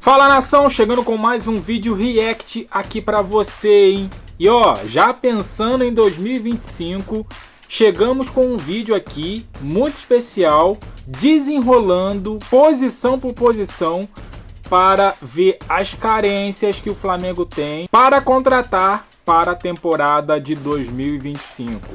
Fala, nação, chegando com mais um vídeo react aqui pra você, hein? E ó, já pensando em 2025, chegamos com um vídeo aqui muito especial, desenrolando posição por posição para ver as carências que o Flamengo tem para contratar para a temporada de 2025.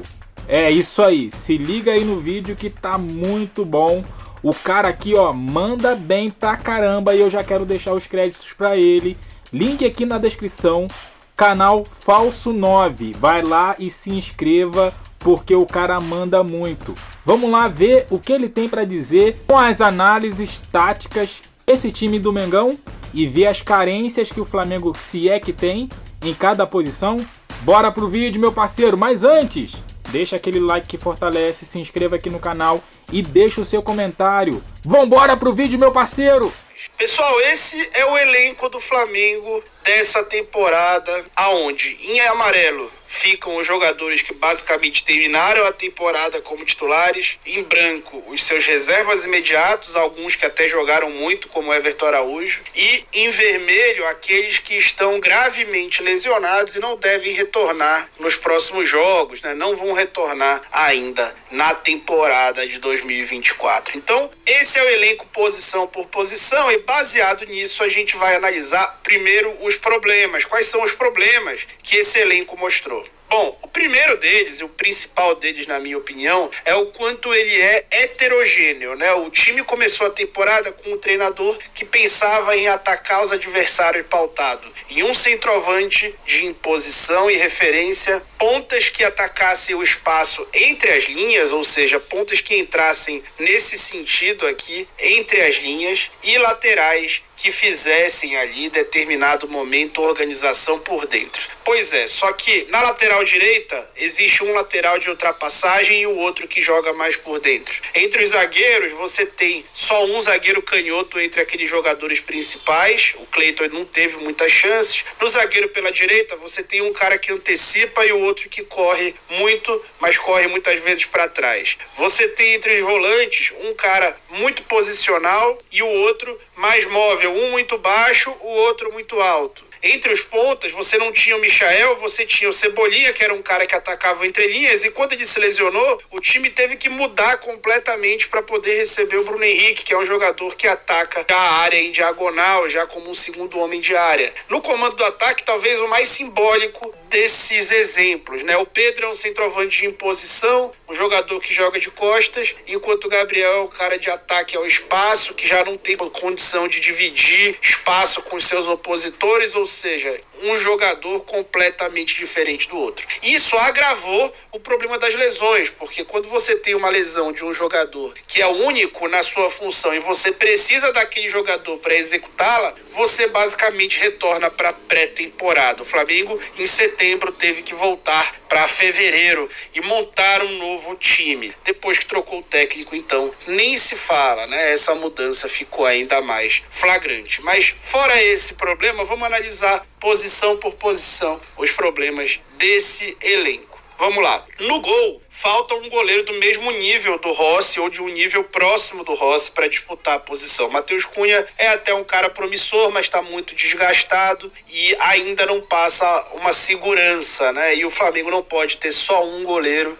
É isso aí, se liga aí no vídeo que tá muito bom. O cara aqui, ó, manda bem pra caramba e eu já quero deixar os créditos pra ele. Link aqui na descrição, canal Falso 9. Vai lá e se inscreva porque o cara manda muito. Vamos lá ver o que ele tem pra dizer com as análises táticas desse time do Mengão e ver as carências que o Flamengo, se é que tem, em cada posição. Bora pro vídeo, meu parceiro, mas antes, deixa aquele like que fortalece, se inscreva aqui no canal e deixa o seu comentário. Vambora pro vídeo, meu parceiro! Pessoal, esse é o elenco do Flamengo dessa temporada, aonde em amarelo ficam os jogadores que basicamente terminaram a temporada como titulares, em branco os seus reservas imediatos, alguns que até jogaram muito, como Everton Araújo, e em vermelho aqueles que estão gravemente lesionados e não devem retornar nos próximos jogos, né? Não vão retornar ainda na temporada de 2024. Então, esse é o elenco posição por posição e baseado nisso a gente vai analisar primeiro os problemas. Quais são os problemas que esse elenco mostrou? Bom, o primeiro deles, e o principal deles, na minha opinião, é o quanto ele é heterogêneo, né? O time começou a temporada com um treinador que pensava em atacar os adversários pautado em um centroavante de imposição e referência, pontas que atacassem o espaço entre as linhas, ou seja, pontas que entrassem nesse sentido aqui, entre as linhas, e laterais que fizessem ali determinado momento organização por dentro. Pois é, só que na lateral direita existe um lateral de ultrapassagem e o outro que joga mais por dentro. Entre os zagueiros você tem só um zagueiro canhoto entre aqueles jogadores principais, o Cleiton não teve muitas chances. No zagueiro pela direita você tem um cara que antecipa e o outro que corre muito, mas corre muitas vezes para trás. Você tem entre os volantes um cara muito posicional e o outro mais móvel, um muito baixo, o outro muito alto. Entre os pontas, você não tinha o Michael, você tinha o Cebolinha, que era um cara que atacava entre linhas, e quando ele se lesionou, o time teve que mudar completamente para poder receber o Bruno Henrique, que é um jogador que ataca a área em diagonal, já como um segundo homem de área. No comando do ataque, talvez o mais simbólico desses exemplos, né? O Pedro é um centroavante de imposição, um jogador que joga de costas, enquanto o Gabriel é um cara de ataque ao espaço, que já não tem condição de dividir espaço com os seus opositores, ou seja, um jogador completamente diferente do outro. Isso agravou o problema das lesões, porque quando você tem uma lesão de um jogador que é único na sua função e você precisa daquele jogador para executá-la, você basicamente retorna para pré-temporada. O Flamengo em setembro teve que voltar para fevereiro e montar um novo time. Depois que trocou o técnico, então, nem se fala, né? Essa mudança ficou ainda mais flagrante. Mas fora esse problema, vamos analisar posição por posição os problemas desse elenco. Vamos lá. No gol, falta um goleiro do mesmo nível do Rossi ou de um nível próximo do Rossi para disputar a posição. Matheus Cunha é até um cara promissor, mas está muito desgastado e ainda não passa uma segurança, né? E o Flamengo não pode ter só um goleiro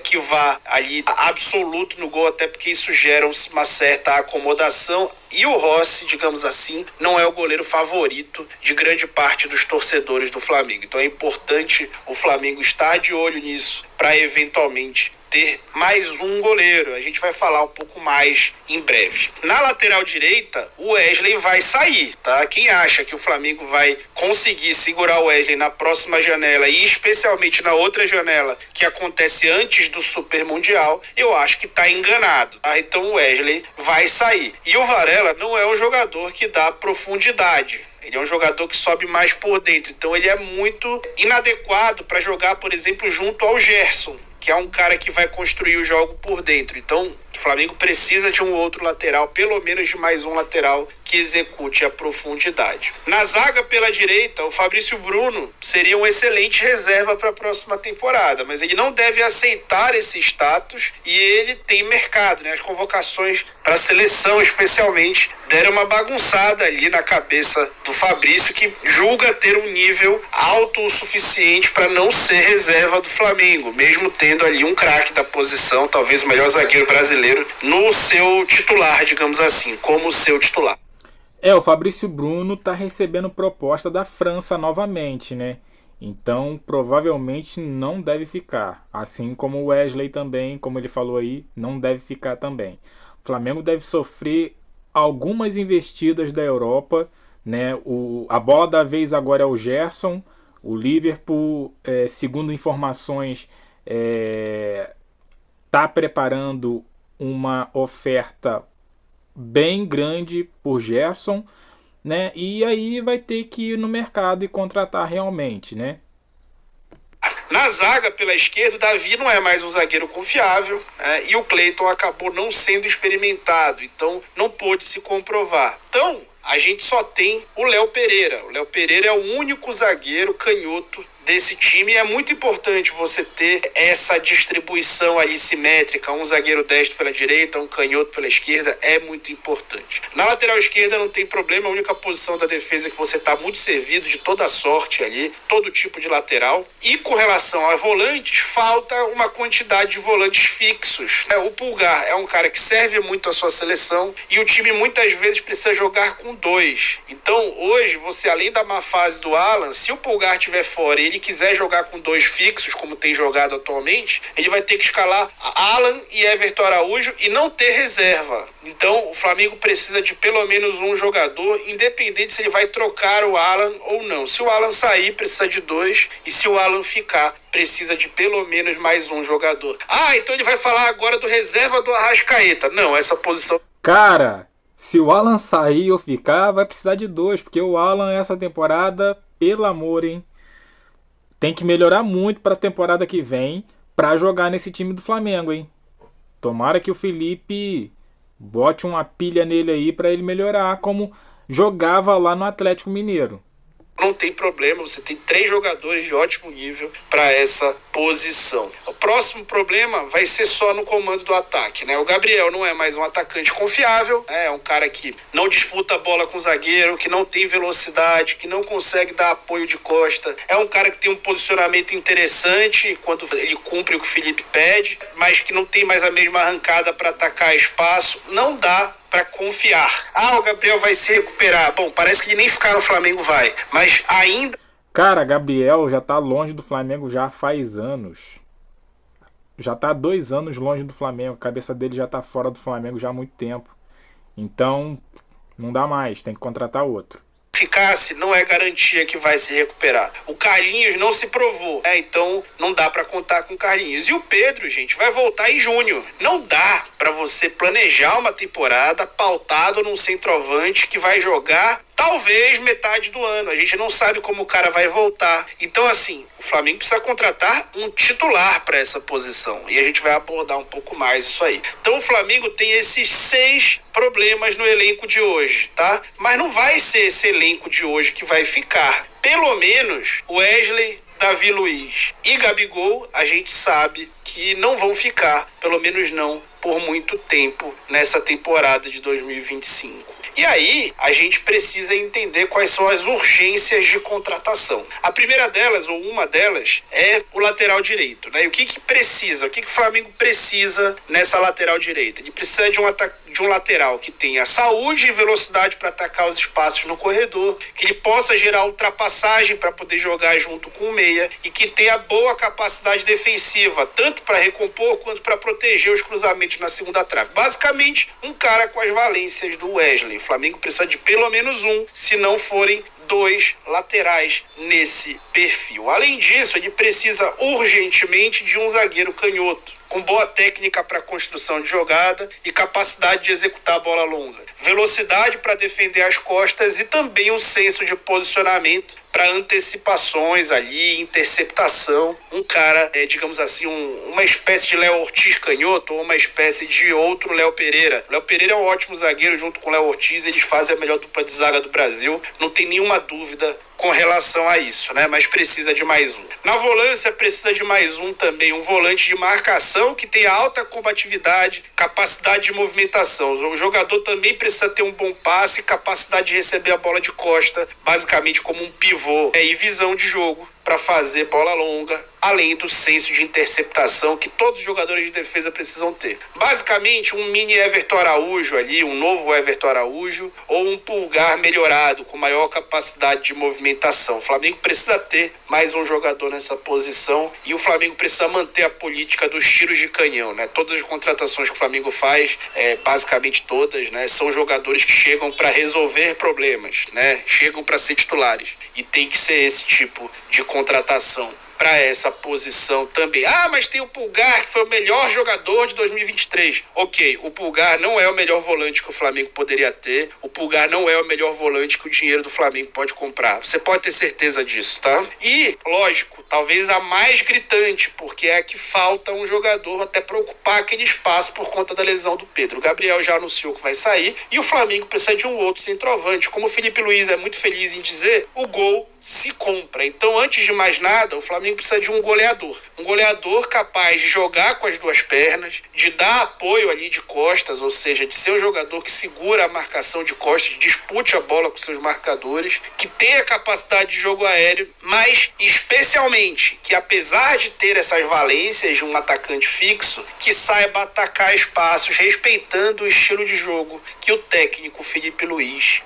que vá ali absoluto no gol, até porque isso gera uma certa acomodação. E o Rossi, digamos assim, não é o goleiro favorito de grande parte dos torcedores do Flamengo. Então é importante o Flamengo estar de olho nisso para eventualmente ter mais um goleiro. A gente vai falar um pouco mais em breve. Na lateral direita, o Wesley vai sair, tá? Quem acha que o Flamengo vai conseguir segurar o Wesley na próxima janela e especialmente na outra janela que acontece antes do Super Mundial, eu acho que tá enganado, tá? Então o Wesley vai sair. E o Varela não é um jogador que dá profundidade. Ele é um jogador que sobe mais por dentro. Então ele é muito inadequado para jogar, por exemplo, junto ao Gerson, que é um cara que vai construir o jogo por dentro. Então O Flamengo precisa de um outro lateral, pelo menos de mais um lateral que execute a profundidade. Na zaga pela direita, o Fabrício Bruno seria um excelente reserva para a próxima temporada, mas ele não deve aceitar esse status e ele tem mercado, né? As convocações para a seleção, especialmente, deram uma bagunçada ali na cabeça do Fabrício, que julga ter um nível alto o suficiente para não ser reserva do Flamengo, mesmo tendo ali um craque da posição, talvez o melhor zagueiro brasileiro, no seu titular, digamos assim, como seu titular. O Fabrício Bruno tá recebendo proposta da França novamente, né? Então, provavelmente não deve ficar. Assim como o Wesley também, como ele falou aí, não deve ficar também. O Flamengo deve sofrer algumas investidas da Europa, né? A bola da vez agora é o Gerson. O Liverpool, segundo informações, tá preparando uma oferta bem grande por Gerson, né? E aí vai ter que ir no mercado e contratar realmente, né? Na zaga pela esquerda, o Davi não é mais um zagueiro confiável, e o Cleiton acabou não sendo experimentado, então não pôde se comprovar. Então, a gente só tem o Léo Pereira. O Léo Pereira é o único zagueiro canhoto desse time, e é muito importante você ter essa distribuição ali simétrica, um zagueiro destro pela direita, um canhoto pela esquerda, é muito importante. Na lateral esquerda não tem problema, a única posição da defesa é que você está muito servido de toda a sorte ali, todo tipo de lateral. E com relação a volantes, falta uma quantidade de volantes fixos. O Pulgar é um cara que serve muito a sua seleção e o time muitas vezes precisa jogar com dois. Então hoje, você além da má fase do Alan, se o Pulgar estiver fora e ele quiser jogar com dois fixos, como tem jogado atualmente, ele vai ter que escalar Alan e Everton Araújo e não ter reserva. Então o Flamengo precisa de pelo menos um jogador, independente se ele vai trocar o Alan ou não. Se o Alan sair, precisa de dois, e se o Alan ficar, precisa de pelo menos mais um jogador. Então ele vai falar agora do reserva do Arrascaeta. Não, essa posição... Cara, se o Alan sair ou ficar, vai precisar de dois, porque o Alan essa temporada, pelo amor, hein? Tem que melhorar muito para a temporada que vem para jogar nesse time do Flamengo, hein? Tomara que o Felipe bote uma pilha nele aí para ele melhorar como jogava lá no Atlético Mineiro. Não tem problema, você tem 3 jogadores de ótimo nível para essa posição. O próximo problema vai ser só no comando do ataque, né? O Gabriel não é mais um atacante confiável, é um cara que não disputa a bola com o zagueiro, que não tem velocidade, que não consegue dar apoio de costa. É um cara que tem um posicionamento interessante quando ele cumpre o que o Felipe pede, mas que não tem mais a mesma arrancada para atacar espaço. Não dá para confiar. O Gabriel vai se recuperar. Bom, parece que ele nem ficar no Flamengo vai, mas ainda... Cara, Gabriel já tá longe do Flamengo já faz anos. Já tá 2 anos longe do Flamengo. A cabeça dele já tá fora do Flamengo já há muito tempo. Então, não dá mais. Tem que contratar outro. Ficasse, não é garantia que vai se recuperar. O Carlinhos não se provou, então não dá para contar com o Carlinhos. E o Pedro, gente, vai voltar em junho. Não dá para você planejar uma temporada pautado num centroavante que vai jogar talvez metade do ano. A gente não sabe como o cara vai voltar. Então, assim, o Flamengo precisa contratar um titular para essa posição. E a gente vai abordar um pouco mais isso aí. Então, o Flamengo tem esses 6 problemas no elenco de hoje, tá? Mas não vai ser esse elenco de hoje que vai ficar. Pelo menos, Wesley, Davi Luiz e Gabigol, a gente sabe que não vão ficar, pelo menos não por muito tempo, nessa temporada de 2025. E aí, a gente precisa entender quais são as urgências de contratação. A primeira delas, ou uma delas, é o lateral direito, né? E o que precisa? O que o Flamengo precisa nessa lateral direita? Ele precisa de um lateral que tenha saúde e velocidade para atacar os espaços no corredor, que ele possa gerar ultrapassagem para poder jogar junto com o meia e que tenha boa capacidade defensiva, tanto para recompor quanto para proteger os cruzamentos na segunda trave. Basicamente, um cara com as valências do Wesley. O Flamengo precisa de pelo menos um, se não forem 2 laterais nesse perfil. Além disso, ele precisa urgentemente de um zagueiro canhoto. com boa técnica para construção de jogada e capacidade de executar a bola longa, velocidade para defender as costas e também um senso de posicionamento para antecipações ali, interceptação. Um cara, digamos assim, uma espécie de Léo Ortiz canhoto ou uma espécie de outro Léo Pereira. Léo Pereira é um ótimo zagueiro, junto com o Léo Ortiz, eles fazem a melhor dupla de zaga do Brasil, não tem nenhuma dúvida com relação a isso, né? Mas precisa de mais um. Na volância precisa de mais um também, um volante de marcação que tenha alta combatividade, capacidade de movimentação. O jogador também precisa ter um bom passe, capacidade de receber a bola de costa, basicamente como um pivô, e visão de jogo para fazer bola longa, além do senso de interceptação que todos os jogadores de defesa precisam ter. Basicamente, um mini Everton Araújo ali, um novo Everton Araújo, ou um Pulgar melhorado, com maior capacidade de movimentação. O Flamengo precisa ter mais um jogador nessa posição e o Flamengo precisa manter a política dos tiros de canhão, né? Todas as contratações que o Flamengo faz, basicamente todas, né, são jogadores que chegam para resolver problemas, né? Chegam para ser titulares. E tem que ser esse tipo de contratação para essa posição também. Mas tem o Pulgar, que foi o melhor jogador de 2023. Ok, o Pulgar não é o melhor volante que o Flamengo poderia ter. O Pulgar não é o melhor volante que o dinheiro do Flamengo pode comprar. Você pode ter certeza disso, tá? E, lógico, talvez a mais gritante, porque é a que falta um jogador até para ocupar aquele espaço por conta da lesão do Pedro. O Gabriel já anunciou que vai sair e o Flamengo precisa de um outro centroavante. Como o Felipe Luiz é muito feliz em dizer, o gol se compra. Então, antes de mais nada, o Flamengo precisa de um goleador. Um goleador capaz de jogar com as duas pernas, de dar apoio ali de costas, ou seja, de ser um jogador que segura a marcação de costas, dispute a bola com seus marcadores, que tenha capacidade de jogo aéreo, mas especialmente que, apesar de ter essas valências de um atacante fixo, que saiba atacar espaços, respeitando o estilo de jogo que o técnico Felipe Luiz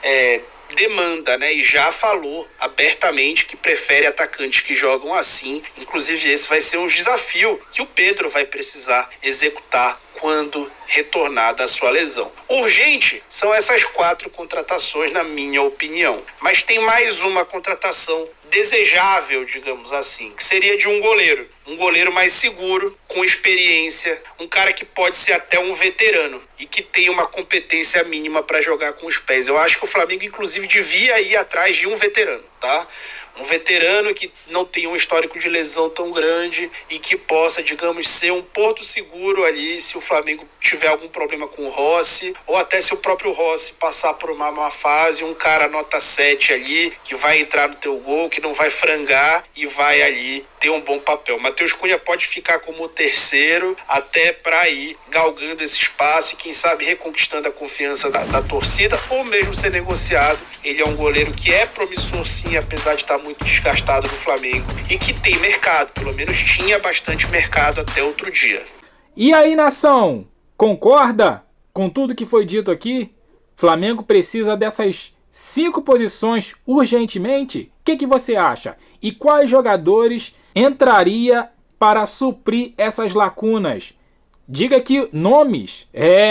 demanda, né? E já falou abertamente que prefere atacantes que jogam assim. Inclusive, esse vai ser um desafio que o Pedro vai precisar executar quando retornar da sua lesão. Urgente são essas 4 contratações, na minha opinião. Mas tem mais uma contratação desejável, digamos assim, que seria de um goleiro. Um goleiro mais seguro, com experiência, um cara que pode ser até um veterano e que tem uma competência mínima para jogar com os pés. Eu acho que o Flamengo, inclusive, devia ir atrás de um veterano, tá? Um veterano que não tenha um histórico de lesão tão grande e que possa, digamos, ser um porto seguro ali se o Flamengo tiver algum problema com o Rossi, ou até se o próprio Rossi passar por uma má fase, um cara nota 7 ali, que vai entrar no teu gol, que não vai frangar e vai ali ter um bom papel. Matheus Cunha pode ficar como o terceiro, até para ir galgando esse espaço e quem sabe reconquistando a confiança da torcida, ou mesmo ser negociado. Ele é um goleiro que é promissor sim, apesar de estar muito desgastado no Flamengo, e que tem mercado, pelo menos tinha bastante mercado até outro dia. E aí, nação? Concorda com tudo que foi dito aqui? Flamengo precisa dessas 5 posições urgentemente? O que você acha? E quais jogadores entraria para suprir essas lacunas? Diga aqui nomes,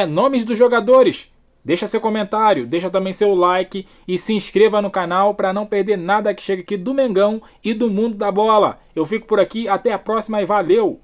nomes dos jogadores. Deixa seu comentário, deixa também seu like e se inscreva no canal para não perder nada que chega aqui do Mengão e do mundo da bola. Eu fico por aqui, até a próxima e valeu!